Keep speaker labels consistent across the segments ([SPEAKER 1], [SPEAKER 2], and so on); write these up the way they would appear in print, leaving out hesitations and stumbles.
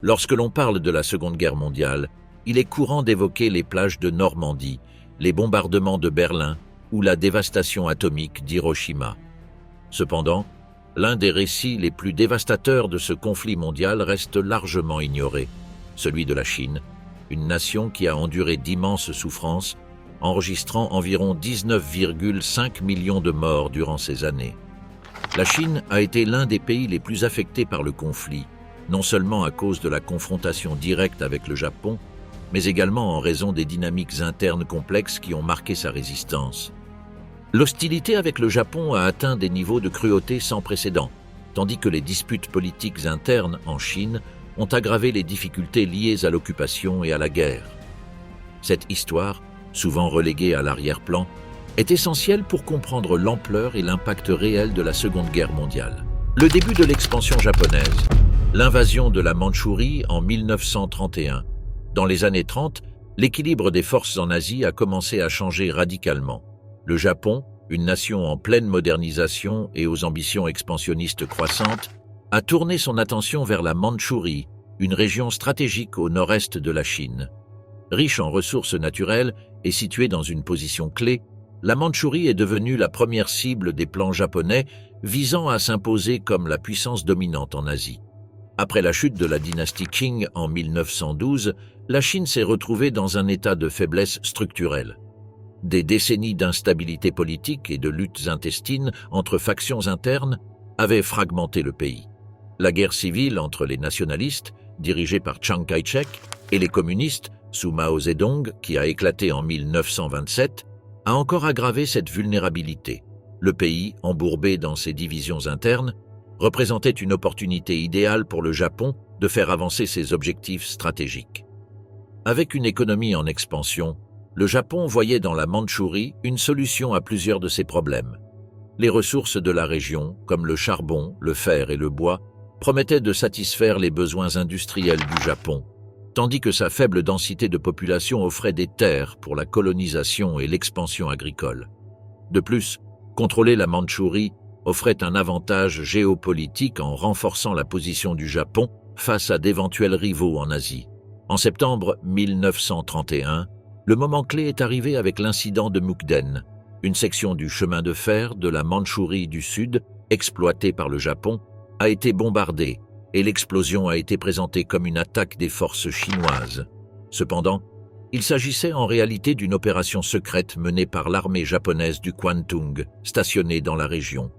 [SPEAKER 1] Lorsque l'on parle de la Seconde Guerre mondiale, il est courant d'évoquer les plages de Normandie, les bombardements de Berlin ou la dévastation atomique d'Hiroshima. Cependant, l'un des récits les plus dévastateurs de ce conflit mondial reste largement ignoré, celui de la Chine, une nation qui a enduré d'immenses souffrances, enregistrant environ 19,5 millions de morts durant ces années. La Chine a été l'un des pays les plus affectés par le conflit, non seulement à cause de la confrontation directe avec le Japon, mais également en raison des dynamiques internes complexes qui ont marqué sa résistance. L'hostilité avec le Japon a atteint des niveaux de cruauté sans précédent, tandis que les disputes politiques internes en Chine ont aggravé les difficultés liées à l'occupation et à la guerre. Cette histoire, souvent reléguée à l'arrière-plan, est essentielle pour comprendre l'ampleur et l'impact réel de la Seconde Guerre mondiale. Le début de l'expansion japonaise, l'invasion de la Mandchourie en 1931. Dans les années 30, l'équilibre des forces en Asie a commencé à changer radicalement. Le Japon, une nation en pleine modernisation et aux ambitions expansionnistes croissantes, a tourné son attention vers la Mandchourie, une région stratégique au nord-est de la Chine. Riche en ressources naturelles et située dans une position clé, la Mandchourie est devenue la première cible des plans japonais visant à s'imposer comme la puissance dominante en Asie. Après la chute de la dynastie Qing en 1912, la Chine s'est retrouvée dans un état de faiblesse structurelle. Des décennies d'instabilité politique et de luttes intestines entre factions internes avaient fragmenté le pays. La guerre civile entre les nationalistes, dirigés par Chiang Kai-shek, et les communistes, sous Mao Zedong, qui a éclaté en 1927, a encore aggravé cette vulnérabilité. Le pays, embourbé dans ses divisions internes, représentait une opportunité idéale pour le Japon de faire avancer ses objectifs stratégiques. Avec une économie en expansion, le Japon voyait dans la Mandchourie une solution à plusieurs de ses problèmes. Les ressources de la région, comme le charbon, le fer et le bois, promettaient de satisfaire les besoins industriels du Japon, tandis que sa faible densité de population offrait des terres pour la colonisation et l'expansion agricole. De plus, contrôler la Mandchourie offrait un avantage géopolitique en renforçant la position du Japon face à d'éventuels rivaux en Asie. En septembre 1931, le moment clé est arrivé avec l'incident de Mukden, une section du chemin de fer de la Mandchourie du Sud, exploitée par le Japon, a été bombardée et l'explosion a été présentée comme une attaque des forces chinoises. Cependant, il s'agissait en réalité d'une opération secrète menée par l'armée japonaise du Kwantung, stationnée dans la région.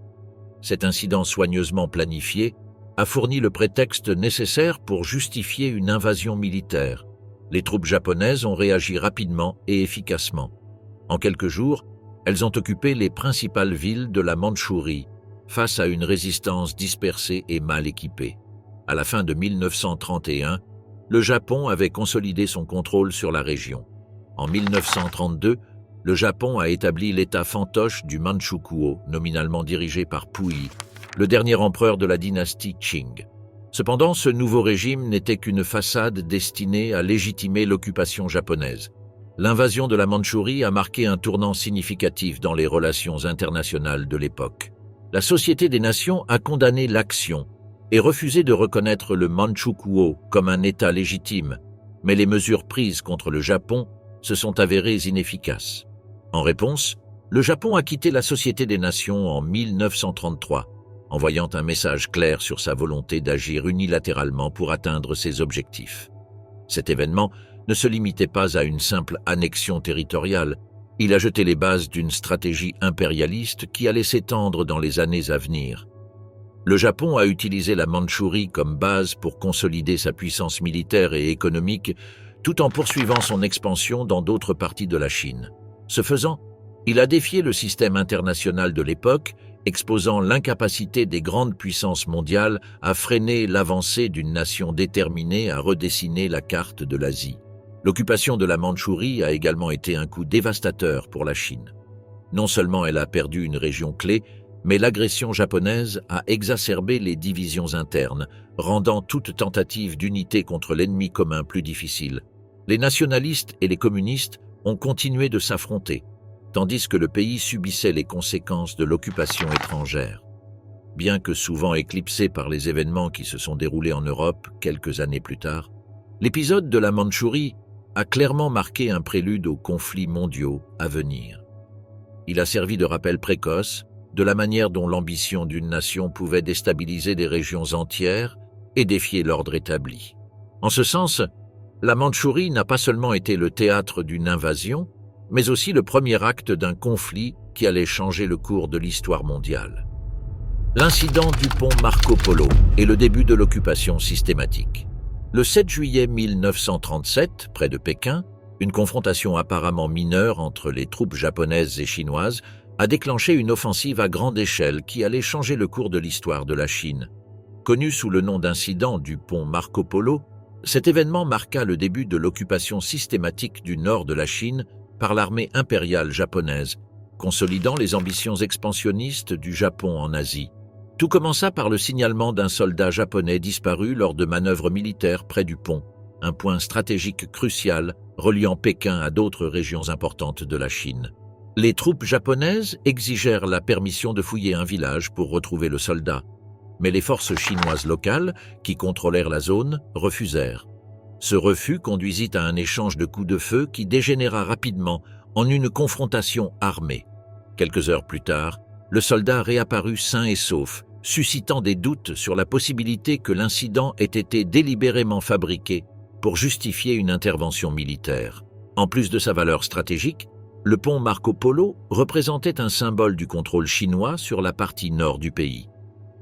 [SPEAKER 1] Cet incident soigneusement planifié a fourni le prétexte nécessaire pour justifier une invasion militaire. Les troupes japonaises ont réagi rapidement et efficacement. En quelques jours, elles ont occupé les principales villes de la Mandchourie, face à une résistance dispersée et mal équipée. À la fin de 1931, le Japon avait consolidé son contrôle sur la région. En 1932, le Japon a établi l'État fantoche du Manchukuo, nominalement dirigé par Puyi, le dernier empereur de la dynastie Qing. Cependant, ce nouveau régime n'était qu'une façade destinée à légitimer l'occupation japonaise. L'invasion de la Mandchourie a marqué un tournant significatif dans les relations internationales de l'époque. La Société des Nations a condamné l'action et refusé de reconnaître le Manchukuo comme un État légitime, mais les mesures prises contre le Japon se sont avérées inefficaces. En réponse, le Japon a quitté la Société des Nations en 1933, envoyant un message clair sur sa volonté d'agir unilatéralement pour atteindre ses objectifs. Cet événement ne se limitait pas à une simple annexion territoriale, il a jeté les bases d'une stratégie impérialiste qui allait s'étendre dans les années à venir. Le Japon a utilisé la Mandchourie comme base pour consolider sa puissance militaire et économique, tout en poursuivant son expansion dans d'autres parties de la Chine. Ce faisant, il a défié le système international de l'époque, exposant l'incapacité des grandes puissances mondiales à freiner l'avancée d'une nation déterminée à redessiner la carte de l'Asie. L'occupation de la Mandchourie a également été un coup dévastateur pour la Chine. Non seulement elle a perdu une région clé, mais l'agression japonaise a exacerbé les divisions internes, rendant toute tentative d'unité contre l'ennemi commun plus difficile. Les nationalistes et les communistes ont continué de s'affronter, tandis que le pays subissait les conséquences de l'occupation étrangère. bien que souvent éclipsé par les événements qui se sont déroulés en Europe quelques années plus tard. L'épisode de la Mandchourie a clairement marqué un prélude aux conflits mondiaux à venir. Il a servi de rappel précoce de la manière dont l'ambition d'une nation pouvait déstabiliser des régions entières et défier l'ordre établi. En ce sens, la Mandchourie n'a pas seulement été le théâtre d'une invasion, mais aussi le premier acte d'un conflit qui allait changer le cours de l'histoire mondiale. L'incident du pont Marco Polo est le début de l'occupation systématique. Le 7 juillet 1937, près de Pékin, une confrontation apparemment mineure entre les troupes japonaises et chinoises a déclenché une offensive à grande échelle qui allait changer le cours de l'histoire de la Chine. Connu sous le nom d'incident du pont Marco Polo, cet événement marqua le début de l'occupation systématique du nord de la Chine par l'armée impériale japonaise, consolidant les ambitions expansionnistes du Japon en Asie. Tout commença par le signalement d'un soldat japonais disparu lors de manœuvres militaires près du pont, un point stratégique crucial reliant Pékin à d'autres régions importantes de la Chine. Les troupes japonaises exigèrent la permission de fouiller un village pour retrouver le soldat, mais les forces chinoises locales, qui contrôlèrent la zone, refusèrent. Ce refus conduisit à un échange de coups de feu qui dégénéra rapidement en une confrontation armée. Quelques heures plus tard, le soldat réapparut sain et sauf, suscitant des doutes sur la possibilité que l'incident ait été délibérément fabriqué pour justifier une intervention militaire. En plus de sa valeur stratégique, le pont Marco Polo représentait un symbole du contrôle chinois sur la partie nord du pays.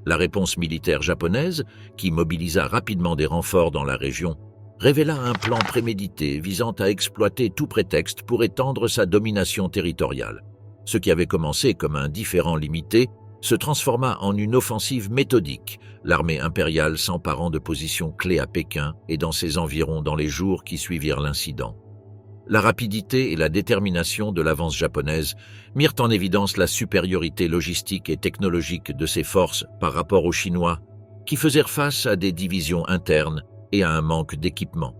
[SPEAKER 1] La réponse militaire japonaise, qui mobilisa rapidement des renforts dans la région, révéla un plan prémédité visant à exploiter tout prétexte pour étendre sa domination territoriale. Ce qui avait commencé comme un différend limité se transforma en une offensive méthodique, l'armée impériale s'emparant de positions clés à Pékin et dans ses environs dans les jours qui suivirent l'incident. La rapidité et la détermination de l'avance japonaise mirent en évidence la supériorité logistique et technologique de ses forces par rapport aux Chinois, qui faisaient face à des divisions internes et à un manque d'équipement.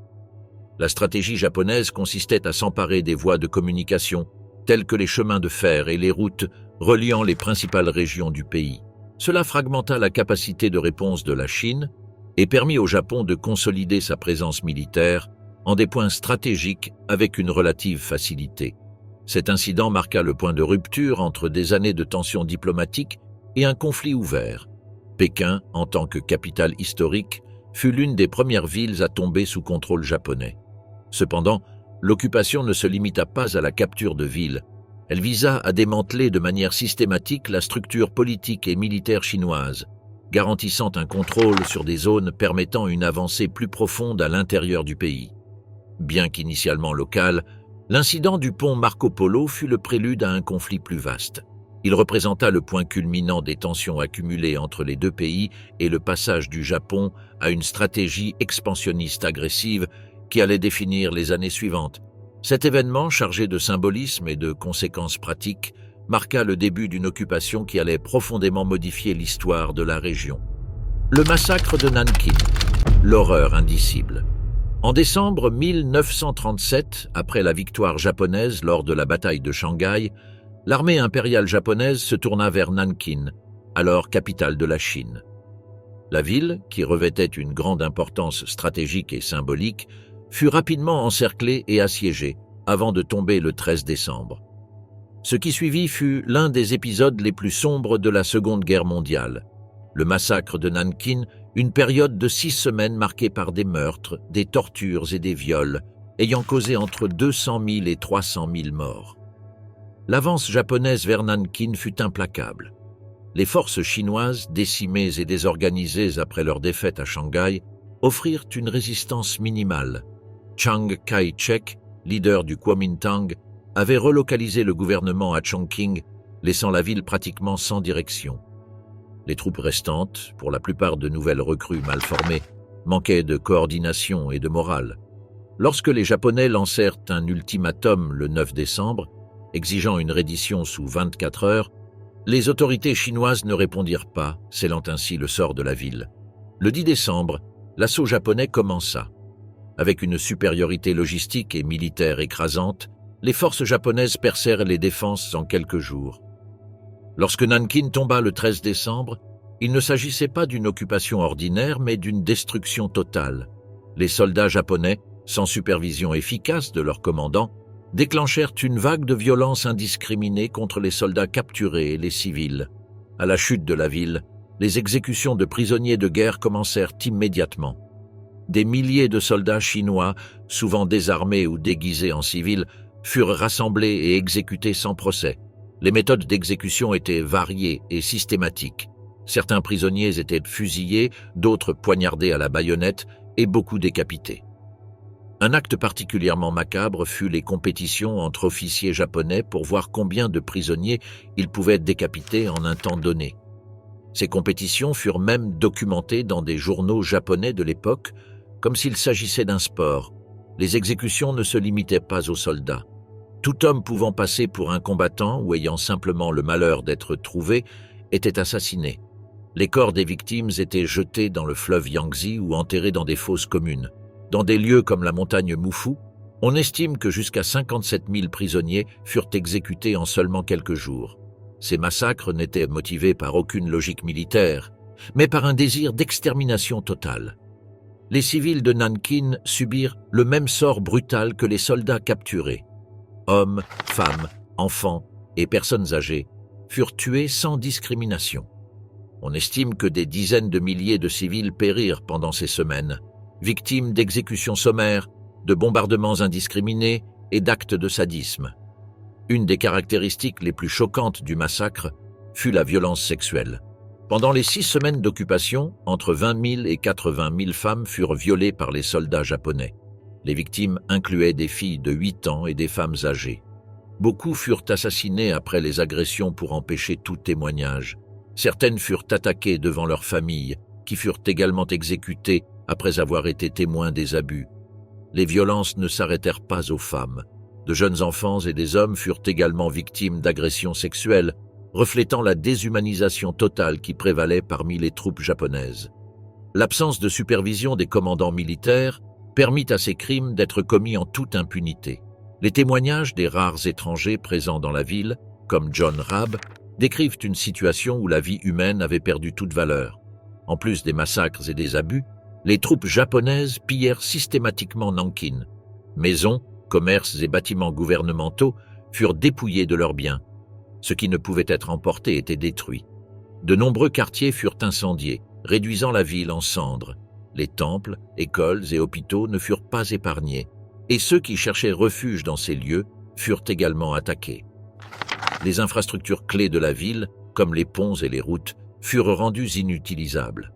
[SPEAKER 1] La stratégie japonaise consistait à s'emparer des voies de communication, telles que les chemins de fer et les routes reliant les principales régions du pays. Cela fragmenta la capacité de réponse de la Chine et permit au Japon de consolider sa présence militaire en des points stratégiques avec une relative facilité. Cet incident marqua le point de rupture entre des années de tensions diplomatiques et un conflit ouvert. Pékin, en tant que capitale historique, fut l'une des premières villes à tomber sous contrôle japonais. Cependant, l'occupation ne se limita pas à la capture de villes. Elle visa à démanteler de manière systématique la structure politique et militaire chinoise, garantissant un contrôle sur des zones permettant une avancée plus profonde à l'intérieur du pays. Bien qu'initialement local, l'incident du pont Marco Polo fut le prélude à un conflit plus vaste. Il représenta le point culminant des tensions accumulées entre les deux pays et le passage du Japon à une stratégie expansionniste agressive qui allait définir les années suivantes. Cet événement, chargé de symbolisme et de conséquences pratiques, marqua le début d'une occupation qui allait profondément modifier l'histoire de la région. Le massacre de Nankin, l'horreur indicible. En décembre 1937, après la victoire japonaise lors de la bataille de Shanghai, l'armée impériale japonaise se tourna vers Nankin, alors capitale de la Chine. La ville, qui revêtait une grande importance stratégique et symbolique, fut rapidement encerclée et assiégée, avant de tomber le 13 décembre. Ce qui suivit fut l'un des épisodes les plus sombres de la Seconde Guerre mondiale. Le massacre de Nankin, une période de 6 semaines marquée par des meurtres, des tortures et des viols, ayant causé entre 200 000 et 300 000 morts. L'avance japonaise vers Nankin fut implacable. Les forces chinoises, décimées et désorganisées après leur défaite à Shanghai, offrirent une résistance minimale. Chiang Kai-shek, leader du Kuomintang, avait relocalisé le gouvernement à Chongqing, laissant la ville pratiquement sans direction. Les troupes restantes, pour la plupart de nouvelles recrues mal formées, manquaient de coordination et de morale. Lorsque les Japonais lancèrent un ultimatum le 9 décembre, exigeant une reddition sous 24 heures, les autorités chinoises ne répondirent pas, scellant ainsi le sort de la ville. Le 10 décembre, l'assaut japonais commença. Avec une supériorité logistique et militaire écrasante, les forces japonaises percèrent les défenses en quelques jours. Lorsque Nankin tomba le 13 décembre, Il ne s'agissait pas d'une occupation ordinaire, mais d'une destruction totale. Les soldats japonais, sans supervision efficace de leur commandant, déclenchèrent une vague de violence indiscriminée contre les soldats capturés et les civils. À la chute de la ville, les exécutions de prisonniers de guerre commencèrent immédiatement. Des milliers de soldats chinois, souvent désarmés ou déguisés en civils, furent rassemblés et exécutés sans procès. Les méthodes d'exécution étaient variées et systématiques. Certains prisonniers étaient fusillés, d'autres poignardés à la baïonnette et beaucoup décapités. Un acte particulièrement macabre fut les compétitions entre officiers japonais pour voir combien de prisonniers ils pouvaient décapiter en un temps donné. Ces compétitions furent même documentées dans des journaux japonais de l'époque, comme s'il s'agissait d'un sport. Les exécutions ne se limitaient pas aux soldats. Tout homme pouvant passer pour un combattant ou ayant simplement le malheur d'être trouvé était assassiné. Les corps des victimes étaient jetés dans le fleuve Yangtze ou enterrés dans des fosses communes. Dans des lieux comme la montagne Mufu, on estime que jusqu'à 57 000 prisonniers furent exécutés en seulement quelques jours. Ces massacres n'étaient motivés par aucune logique militaire, mais par un désir d'extermination totale. Les civils de Nankin subirent le même sort brutal que les soldats capturés. Hommes, femmes, enfants et personnes âgées furent tués sans discrimination. On estime que des dizaines de milliers de civils périrent pendant ces semaines, victimes d'exécutions sommaires, de bombardements indiscriminés et d'actes de sadisme. Une des caractéristiques les plus choquantes du massacre fut la violence sexuelle. Pendant les 6 semaines d'occupation, entre 20 000 et 80 000 femmes furent violées par les soldats japonais. Les victimes incluaient des filles de 8 ans et des femmes âgées. Beaucoup furent assassinés après les agressions pour empêcher tout témoignage. Certaines furent attaquées devant leurs familles, qui furent également exécutées après avoir été témoins des abus. Les violences ne s'arrêtèrent pas aux femmes. De jeunes enfants et des hommes furent également victimes d'agressions sexuelles, reflétant la déshumanisation totale qui prévalait parmi les troupes japonaises. L'absence de supervision des commandants militaires permit à ces crimes d'être commis en toute impunité. Les témoignages des rares étrangers présents dans la ville, comme John Rabb, décrivent une situation où la vie humaine avait perdu toute valeur. En plus des massacres et des abus, les troupes japonaises pillèrent systématiquement Nankin. Maisons, commerces et bâtiments gouvernementaux furent dépouillés de leurs biens. Ce qui ne pouvait être emporté était détruit. De nombreux quartiers furent incendiés, réduisant la ville en cendres. Les temples, écoles et hôpitaux ne furent pas épargnés, et ceux qui cherchaient refuge dans ces lieux furent également attaqués. Les infrastructures clés de la ville, comme les ponts et les routes, furent rendues inutilisables.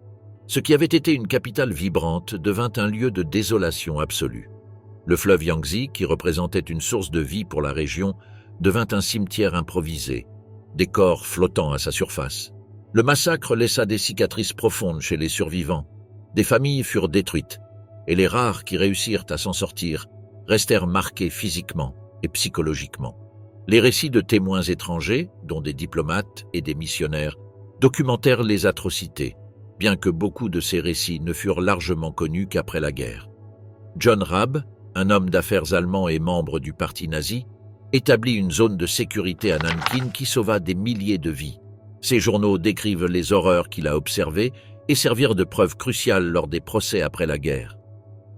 [SPEAKER 1] Ce qui avait été une capitale vibrante devint un lieu de désolation absolue. Le fleuve Yangtze, qui représentait une source de vie pour la région, devint un cimetière improvisé, des corps flottant à sa surface. Le massacre laissa des cicatrices profondes chez les survivants. Des familles furent détruites, et les rares qui réussirent à s'en sortir restèrent marqués physiquement et psychologiquement. Les récits de témoins étrangers, dont des diplomates et des missionnaires, documentèrent les atrocités, bien que beaucoup de ces récits ne furent largement connus qu'après la guerre. John Rabb, un homme d'affaires allemand et membre du parti nazi, établit une zone de sécurité à Nankin qui sauva des milliers de vies. Ces journaux décrivent les horreurs qu'il a observées et servirent de preuve cruciale lors des procès après la guerre.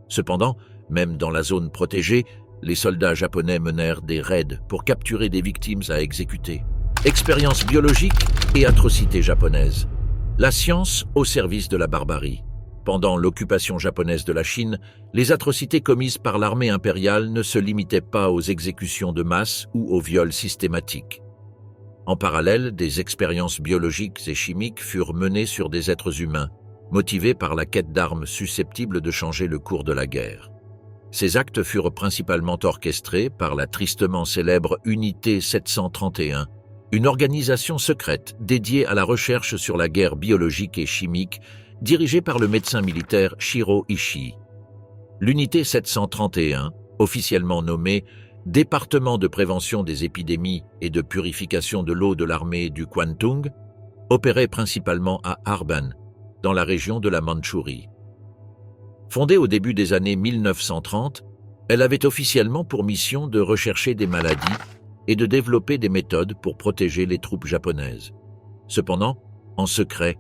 [SPEAKER 1] Cependant, même dans la zone protégée, les soldats japonais menèrent des raids pour capturer des victimes à exécuter. Expérience biologique et atrocités japonaises. La science au service de la barbarie. Pendant l'occupation japonaise de la Chine, les atrocités commises par l'armée impériale ne se limitaient pas aux exécutions de masse ou aux viols systématiques. En parallèle, des expériences biologiques et chimiques furent menées sur des êtres humains, motivés par la quête d'armes susceptibles de changer le cours de la guerre. Ces actes furent principalement orchestrés par la tristement célèbre Unité 731, une organisation secrète dédiée à la recherche sur la guerre biologique et chimique dirigée par le médecin militaire Shiro Ishii. L'Unité 731, officiellement nommée Département de prévention des épidémies et de purification de l'eau de l'armée du Kwantung, opérait principalement à Arban, dans la région de la Mandchourie. Fondée au début des années 1930, elle avait officiellement pour mission de rechercher des maladies et de développer des méthodes pour protéger les troupes japonaises. Cependant, en secret,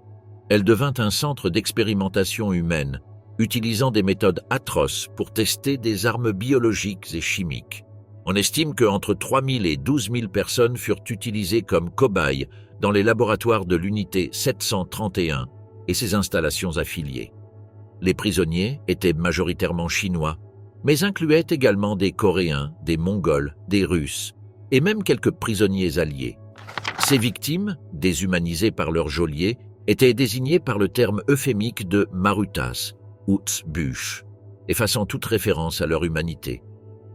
[SPEAKER 1] Elle devint un centre d'expérimentation humaine, utilisant des méthodes atroces pour tester des armes biologiques et chimiques. On estime qu'entre 3 000 et 12 000 personnes furent utilisées comme cobayes dans les laboratoires de l'unité 731 et ses installations affiliées. Les prisonniers étaient majoritairement chinois, mais incluaient également des Coréens, des Mongols, des Russes et même quelques prisonniers alliés. Ces victimes, déshumanisées par leurs geôliers, étaient désignées par le terme euphémique de marutas ou tsbush, effaçant toute référence à leur humanité.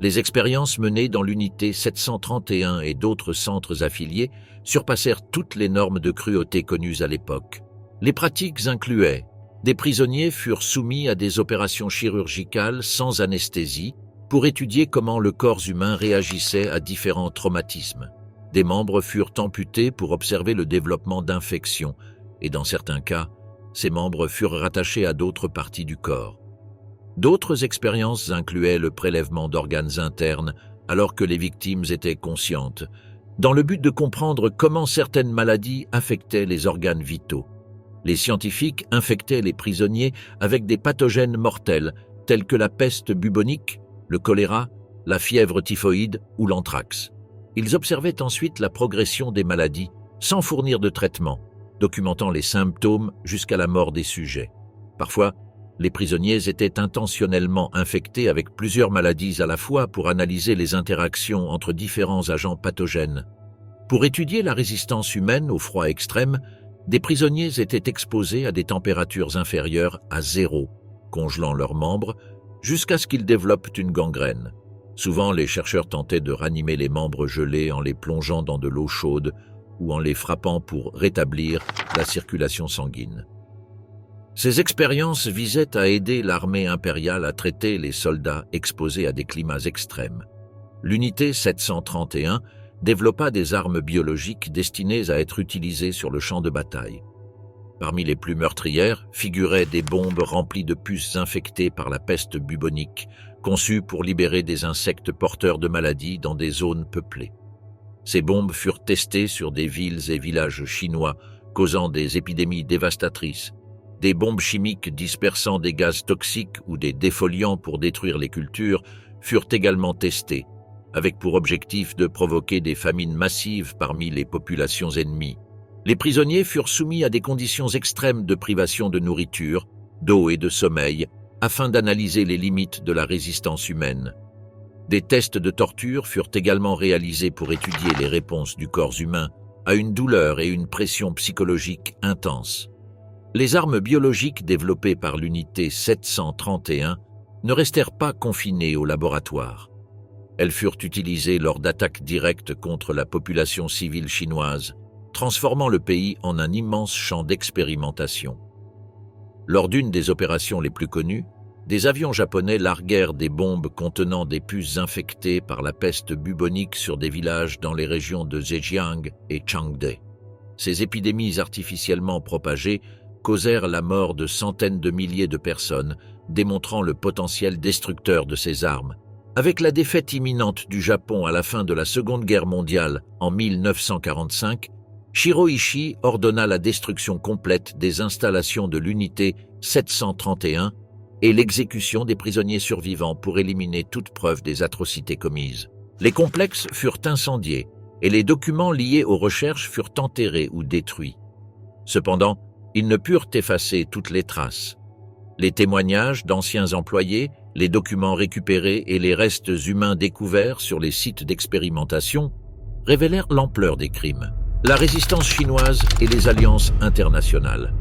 [SPEAKER 1] Les expériences menées dans l'unité 731 et d'autres centres affiliés surpassèrent toutes les normes de cruauté connues à l'époque. Les pratiques incluaient: des prisonniers furent soumis à des opérations chirurgicales sans anesthésie pour étudier comment le corps humain réagissait à différents traumatismes. Des membres furent amputés pour observer le développement d'infections, et dans certains cas, ces membres furent rattachés à d'autres parties du corps. D'autres expériences incluaient le prélèvement d'organes internes alors que les victimes étaient conscientes, dans le but de comprendre comment certaines maladies affectaient les organes vitaux. Les scientifiques infectaient les prisonniers avec des pathogènes mortels tels que la peste bubonique, le choléra, la fièvre typhoïde ou l'anthrax. Ils observaient ensuite la progression des maladies sans fournir de traitement, documentant les symptômes jusqu'à la mort des sujets. Parfois, les prisonniers étaient intentionnellement infectés avec plusieurs maladies à la fois pour analyser les interactions entre différents agents pathogènes. Pour étudier la résistance humaine au froid extrême, des prisonniers étaient exposés à des températures inférieures à 0, congelant leurs membres, jusqu'à ce qu'ils développent une gangrène. Souvent, les chercheurs tentaient de ranimer les membres gelés en les plongeant dans de l'eau chaude ou en les frappant pour rétablir la circulation sanguine. Ces expériences visaient à aider l'armée impériale à traiter les soldats exposés à des climats extrêmes. L'unité 731 développa des armes biologiques destinées à être utilisées sur le champ de bataille. Parmi les plus meurtrières figuraient des bombes remplies de puces infectées par la peste bubonique, conçues pour libérer des insectes porteurs de maladies dans des zones peuplées. Ces bombes furent testées sur des villes et villages chinois, causant des épidémies dévastatrices. Des bombes chimiques dispersant des gaz toxiques ou des défoliants pour détruire les cultures furent également testées, avec pour objectif de provoquer des famines massives parmi les populations ennemies. Les prisonniers furent soumis à des conditions extrêmes de privation de nourriture, d'eau et de sommeil, afin d'analyser les limites de la résistance humaine. Des tests de torture furent également réalisés pour étudier les réponses du corps humain à une douleur et une pression psychologique intense. Les armes biologiques développées par l'unité 731 ne restèrent pas confinées au laboratoire. Elles furent utilisées lors d'attaques directes contre la population civile chinoise, transformant le pays en un immense champ d'expérimentation. Lors d'une des opérations les plus connues, des avions japonais larguèrent des bombes contenant des puces infectées par la peste bubonique sur des villages dans les régions de Zhejiang et Changde. Ces épidémies artificiellement propagées causèrent la mort de centaines de milliers de personnes, démontrant le potentiel destructeur de ces armes. Avec la défaite imminente du Japon à la fin de la Seconde Guerre mondiale en 1945, Shiroishi ordonna la destruction complète des installations de l'unité 731 et l'exécution des prisonniers survivants pour éliminer toute preuve des atrocités commises. Les complexes furent incendiés et les documents liés aux recherches furent enterrés ou détruits. Cependant, ils ne purent effacer toutes les traces. Les témoignages d'anciens employés, les documents récupérés et les restes humains découverts sur les sites d'expérimentation révélèrent l'ampleur des crimes. La résistance chinoise et les alliances internationales.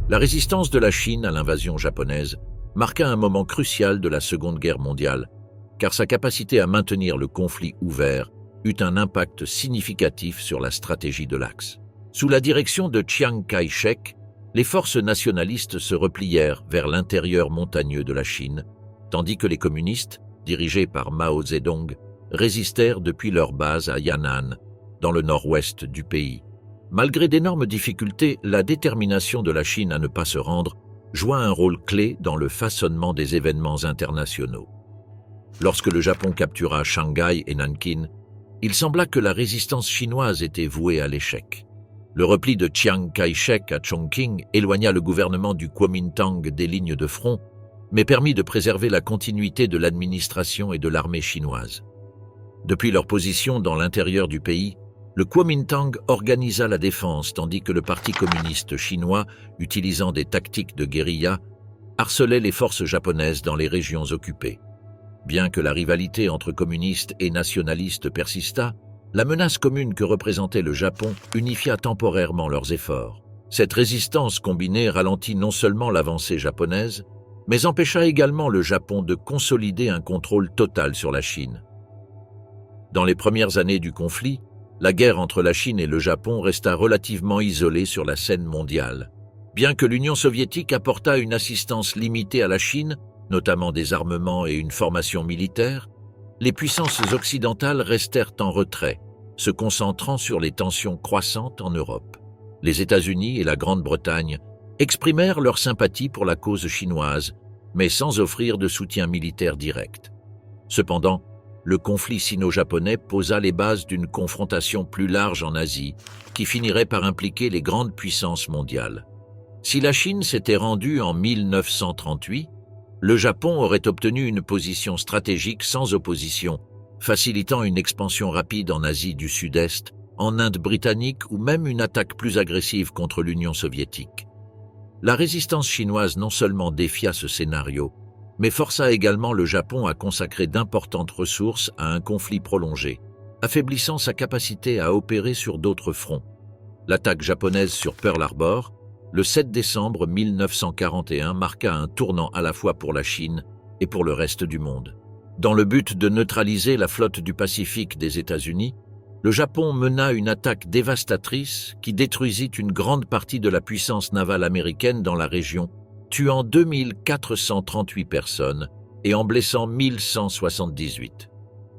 [SPEAKER 1] La résistance de la Chine à l'invasion japonaise marqua un moment crucial de la Seconde Guerre mondiale, car sa capacité à maintenir le conflit ouvert eut un impact significatif sur la stratégie de l'Axe. Sous la direction de Chiang Kai-shek, les forces nationalistes se replièrent vers l'intérieur montagneux de la Chine, tandis que les communistes, dirigés par Mao Zedong, résistèrent depuis leur base à Yan'an, dans le nord-ouest du pays. Malgré d'énormes difficultés, la détermination de la Chine à ne pas se rendre joua un rôle clé dans le façonnement des événements internationaux. Lorsque le Japon captura Shanghai et Nankin, il sembla que la résistance chinoise était vouée à l'échec. Le repli de Chiang Kai-shek à Chongqing éloigna le gouvernement du Kuomintang des lignes de front, mais permit de préserver la continuité de l'administration et de l'armée chinoise. Depuis leur position dans l'intérieur du pays, le Kuomintang organisa la défense tandis que le Parti communiste chinois, utilisant des tactiques de guérilla, harcelait les forces japonaises dans les régions occupées. Bien que la rivalité entre communistes et nationalistes persista, la menace commune que représentait le Japon unifia temporairement leurs efforts. Cette résistance combinée ralentit non seulement l'avancée japonaise, mais empêcha également le Japon de consolider un contrôle total sur la Chine. Dans les premières années du conflit, la guerre entre la Chine et le Japon resta relativement isolée sur la scène mondiale. Bien que l'Union soviétique apporta une assistance limitée à la Chine, notamment des armements et une formation militaire, les puissances occidentales restèrent en retrait, se concentrant sur les tensions croissantes en Europe. Les États-Unis et la Grande-Bretagne exprimèrent leur sympathie pour la cause chinoise, mais sans offrir de soutien militaire direct. Cependant, le conflit sino-japonais posa les bases d'une confrontation plus large en Asie, qui finirait par impliquer les grandes puissances mondiales. Si la Chine s'était rendue en 1938, le Japon aurait obtenu une position stratégique sans opposition, facilitant une expansion rapide en Asie du Sud-Est, en Inde britannique ou même une attaque plus agressive contre l'Union soviétique. La résistance chinoise non seulement défia ce scénario, mais força également le Japon à consacrer d'importantes ressources à un conflit prolongé, affaiblissant sa capacité à opérer sur d'autres fronts. L'attaque japonaise sur Pearl Harbor, le 7 décembre 1941, marqua un tournant à la fois pour la Chine et pour le reste du monde. Dans le but de neutraliser la flotte du Pacifique des États-Unis, le Japon mena une attaque dévastatrice qui détruisit une grande partie de la puissance navale américaine dans la région, tuant 2438 personnes et en blessant 1178.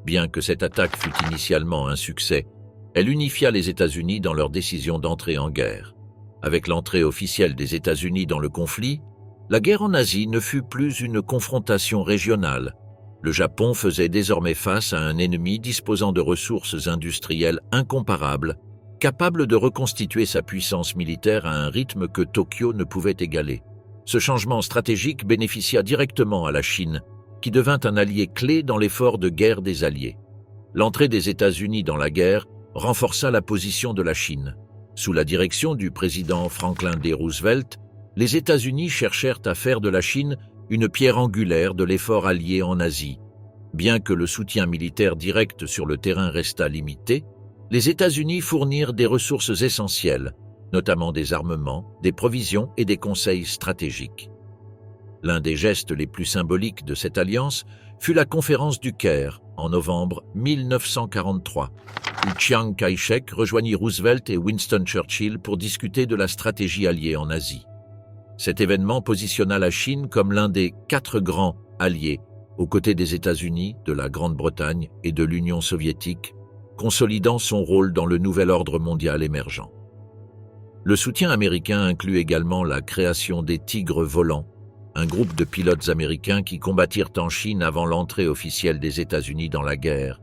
[SPEAKER 1] Bien que cette attaque fût initialement un succès, elle unifia les États-Unis dans leur décision d'entrer en guerre. Avec l'entrée officielle des États-Unis dans le conflit, la guerre en Asie ne fut plus une confrontation régionale. Le Japon faisait désormais face à un ennemi disposant de ressources industrielles incomparables, capable de reconstituer sa puissance militaire à un rythme que Tokyo ne pouvait égaler. Ce changement stratégique bénéficia directement à la Chine, qui devint un allié clé dans l'effort de guerre des Alliés. L'entrée des États-Unis dans la guerre renforça la position de la Chine. Sous la direction du président Franklin D. Roosevelt, les États-Unis cherchèrent à faire de la Chine une pierre angulaire de l'effort allié en Asie. Bien que le soutien militaire direct sur le terrain restât limité, les États-Unis fournirent des ressources essentielles, notamment des armements, des provisions et des conseils stratégiques. L'un des gestes les plus symboliques de cette alliance fut la conférence du Caire, en novembre 1943, où Chiang Kai-shek rejoignit Roosevelt et Winston Churchill pour discuter de la stratégie alliée en Asie. Cet événement positionna la Chine comme l'un des 4 grands alliés, aux côtés des États-Unis, de la Grande-Bretagne et de l'Union soviétique, consolidant son rôle dans le nouvel ordre mondial émergent. Le soutien américain inclut également la création des Tigres volants, un groupe de pilotes américains qui combattirent en Chine avant l'entrée officielle des États-Unis dans la guerre.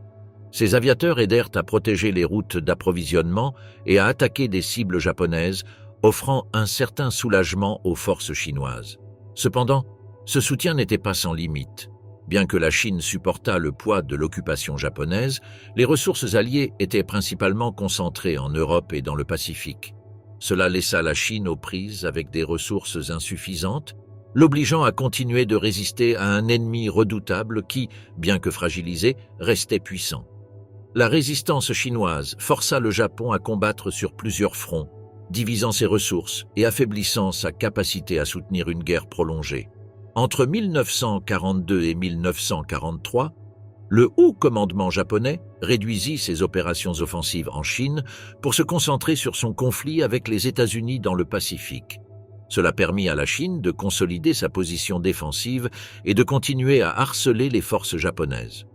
[SPEAKER 1] Ces aviateurs aidèrent à protéger les routes d'approvisionnement et à attaquer des cibles japonaises, offrant un certain soulagement aux forces chinoises. Cependant, ce soutien n'était pas sans limite. Bien que la Chine supportât le poids de l'occupation japonaise, les ressources alliées étaient principalement concentrées en Europe et dans le Pacifique. Cela laissa la Chine aux prises avec des ressources insuffisantes, l'obligeant à continuer de résister à un ennemi redoutable qui, bien que fragilisé, restait puissant. La résistance chinoise força le Japon à combattre sur plusieurs fronts, divisant ses ressources et affaiblissant sa capacité à soutenir une guerre prolongée. Entre 1942 et 1943, le haut commandement japonais réduisit ses opérations offensives en Chine pour se concentrer sur son conflit avec les États-Unis dans le Pacifique. Cela permit à la Chine de consolider sa position défensive et de continuer à harceler les forces japonaises.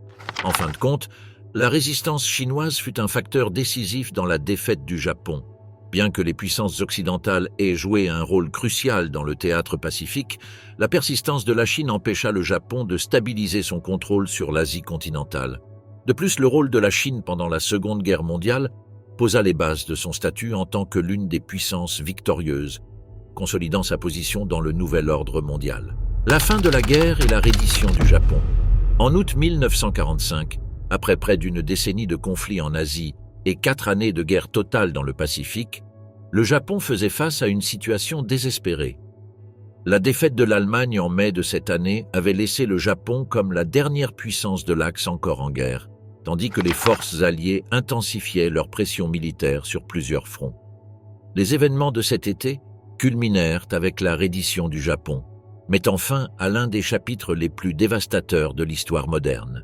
[SPEAKER 1] En fin de compte, la résistance chinoise fut un facteur décisif dans la défaite du Japon. Bien que les puissances occidentales aient joué un rôle crucial dans le théâtre pacifique, la persistance de la Chine empêcha le Japon de stabiliser son contrôle sur l'Asie continentale. De plus, le rôle de la Chine pendant la Seconde Guerre mondiale posa les bases de son statut en tant que l'une des puissances victorieuses, consolidant sa position dans le nouvel ordre mondial. La fin de la guerre et la reddition du Japon. En août 1945, après près d'une décennie de conflits en Asie et 4 années de guerre totale dans le Pacifique, le Japon faisait face à une situation désespérée. La défaite de l'Allemagne en mai de cette année avait laissé le Japon comme la dernière puissance de l'Axe encore en guerre, tandis que les forces alliées intensifiaient leur pression militaire sur plusieurs fronts. Les événements de cet été culminèrent avec la reddition du Japon, mettant fin à l'un des chapitres les plus dévastateurs de l'histoire moderne.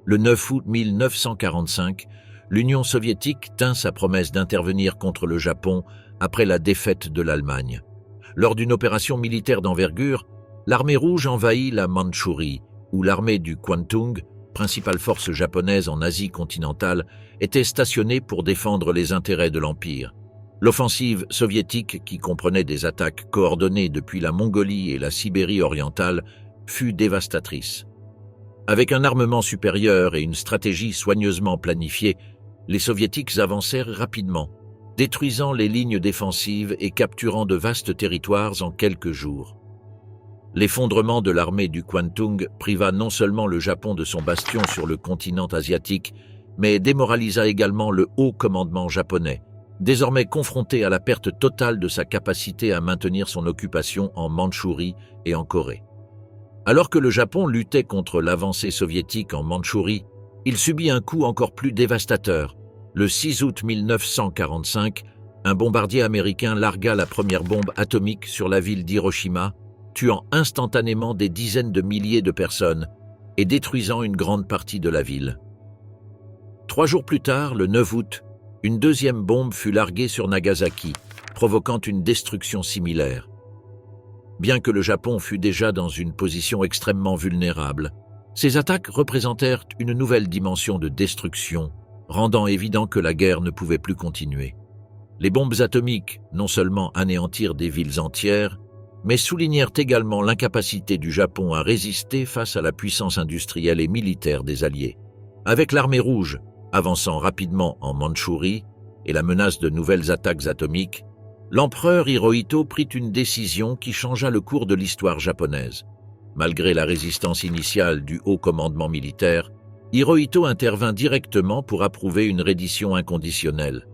[SPEAKER 1] Le 9 août 1945, l'Union soviétique tint sa promesse d'intervenir contre le Japon après la défaite de l'Allemagne. Lors d'une opération militaire d'envergure, l'armée rouge envahit la Mandchourie, où l'armée du Kwantung, principale force japonaise en Asie continentale, était stationnée pour défendre les intérêts de l'Empire. L'offensive soviétique, qui comprenait des attaques coordonnées depuis la Mongolie et la Sibérie orientale, fut dévastatrice. Avec un armement supérieur et une stratégie soigneusement planifiée, les Soviétiques avancèrent rapidement, détruisant les lignes défensives et capturant de vastes territoires en quelques jours. L'effondrement de l'armée du Kwantung priva non seulement le Japon de son bastion sur le continent asiatique, mais démoralisa également le haut commandement japonais, désormais confronté à la perte totale de sa capacité à maintenir son occupation en Mandchourie et en Corée. Alors que le Japon luttait contre l'avancée soviétique en Mandchourie, il subit un coup encore plus dévastateur. Le 6 août 1945, un bombardier américain largua la première bombe atomique sur la ville d'Hiroshima, tuant instantanément des dizaines de milliers de personnes et détruisant une grande partie de la ville. 3 jours plus tard, le 9 août, une deuxième bombe fut larguée sur Nagasaki, provoquant une destruction similaire. Bien que le Japon fût déjà dans une position extrêmement vulnérable, ces attaques représentèrent une nouvelle dimension de destruction, rendant évident que la guerre ne pouvait plus continuer. Les bombes atomiques non seulement anéantirent des villes entières, mais soulignèrent également l'incapacité du Japon à résister face à la puissance industrielle et militaire des Alliés. Avec l'armée rouge avançant rapidement en Mandchourie et la menace de nouvelles attaques atomiques, l'empereur Hirohito prit une décision qui changea le cours de l'histoire japonaise. Malgré la résistance initiale du haut commandement militaire, Hirohito intervint directement pour approuver une reddition inconditionnelle.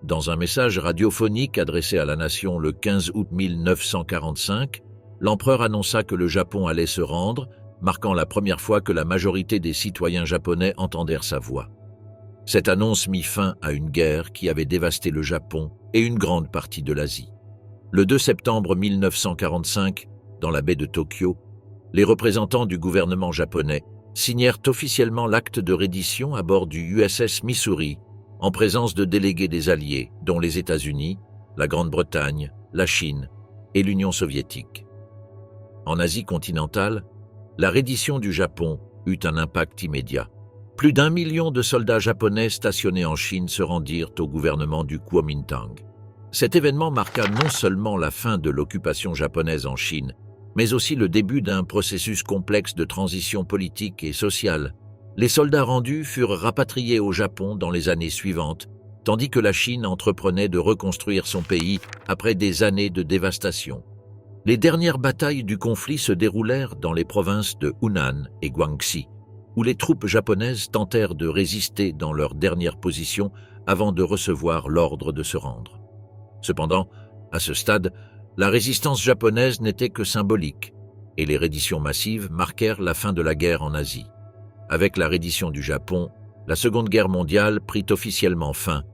[SPEAKER 1] Dans un message radiophonique adressé à la nation le 15 août 1945, l'empereur annonça que le Japon allait se rendre, marquant la première fois que la majorité des citoyens japonais entendèrent sa voix. Cette annonce mit fin à une guerre qui avait dévasté le Japon et une grande partie de l'Asie. Le 2 septembre 1945, dans la baie de Tokyo, les représentants du gouvernement japonais signèrent officiellement l'acte de reddition à bord du USS Missouri, en présence de délégués des Alliés, dont les États-Unis, la Grande-Bretagne, la Chine et l'Union soviétique. En Asie continentale, la reddition du Japon eut un impact immédiat. Plus d'1 million de soldats japonais stationnés en Chine se rendirent au gouvernement du Kuomintang. Cet événement marqua non seulement la fin de l'occupation japonaise en Chine, mais aussi le début d'un processus complexe de transition politique et sociale. Les soldats rendus furent rapatriés au Japon dans les années suivantes, tandis que la Chine entreprenait de reconstruire son pays après des années de dévastation. Les dernières batailles du conflit se déroulèrent dans les provinces de Hunan et Guangxi, où les troupes japonaises tentèrent de résister dans leur dernière position avant de recevoir l'ordre de se rendre. Cependant, à ce stade, la résistance japonaise n'était que symbolique, et les redditions massives marquèrent la fin de la guerre en Asie. Avec la reddition du Japon, la Seconde Guerre mondiale prit officiellement fin,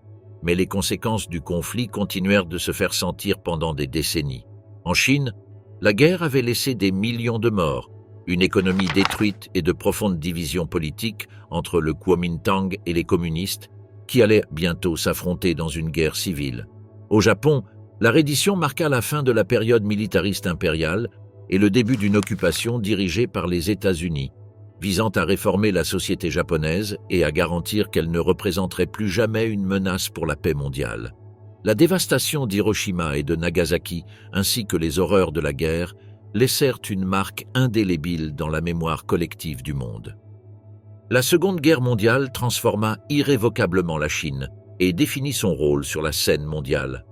[SPEAKER 1] mais les conséquences du conflit continuèrent de se faire sentir pendant des décennies. En Chine, la guerre avait laissé des millions de morts, une économie détruite et de profondes divisions politiques entre le Kuomintang et les communistes, qui allaient bientôt s'affronter dans une guerre civile. Au Japon, la reddition marqua la fin de la période militariste impériale et le début d'une occupation dirigée par les États-Unis, visant à réformer la société japonaise et à garantir qu'elle ne représenterait plus jamais une menace pour la paix mondiale. La dévastation d'Hiroshima et de Nagasaki, ainsi que les horreurs de la guerre, laissèrent une marque indélébile dans la mémoire collective du monde. La Seconde Guerre mondiale transforma irrévocablement la Chine, et définit son rôle sur la scène mondiale.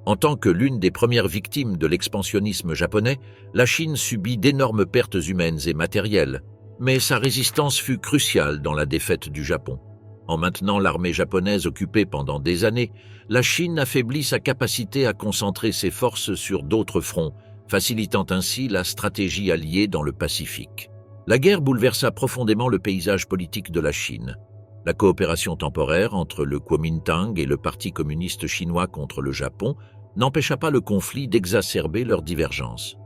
[SPEAKER 1] En tant que l'une des premières victimes de l'expansionnisme japonais, la Chine subit d'énormes pertes humaines et matérielles, mais sa résistance fut cruciale dans la défaite du Japon. En maintenant l'armée japonaise occupée pendant des années, la Chine affaiblit sa capacité à concentrer ses forces sur d'autres fronts, facilitant ainsi la stratégie alliée dans le Pacifique. La guerre bouleversa profondément le paysage politique de la Chine. La coopération temporaire entre le Kuomintang et le Parti communiste chinois contre le Japon n'empêcha pas le conflit d'exacerber leurs divergences.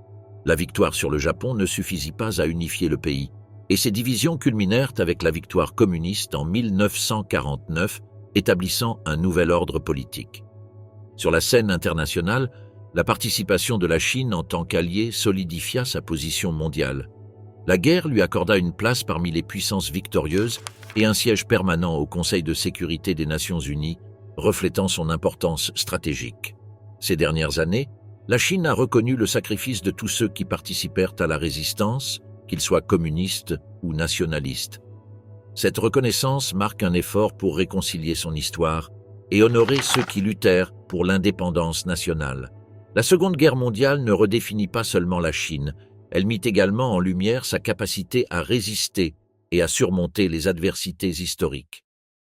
[SPEAKER 1] La victoire sur le Japon ne suffisit pas à unifier le pays, et ces divisions culminèrent avec la victoire communiste en 1949, établissant un nouvel ordre politique. Sur la scène internationale, la participation de la Chine en tant qu'allié solidifia sa position mondiale. La guerre lui accorda une place parmi les puissances victorieuses et un siège permanent au Conseil de sécurité des Nations Unies, reflétant son importance stratégique. Ces dernières années, la Chine a reconnu le sacrifice de tous ceux qui participèrent à la résistance, qu'ils soient communistes ou nationalistes. Cette reconnaissance marque un effort pour réconcilier son histoire et honorer ceux qui luttèrent pour l'indépendance nationale. La Seconde Guerre mondiale ne redéfinit pas seulement la Chine, elle mit également en lumière sa capacité à résister et à surmonter les adversités historiques.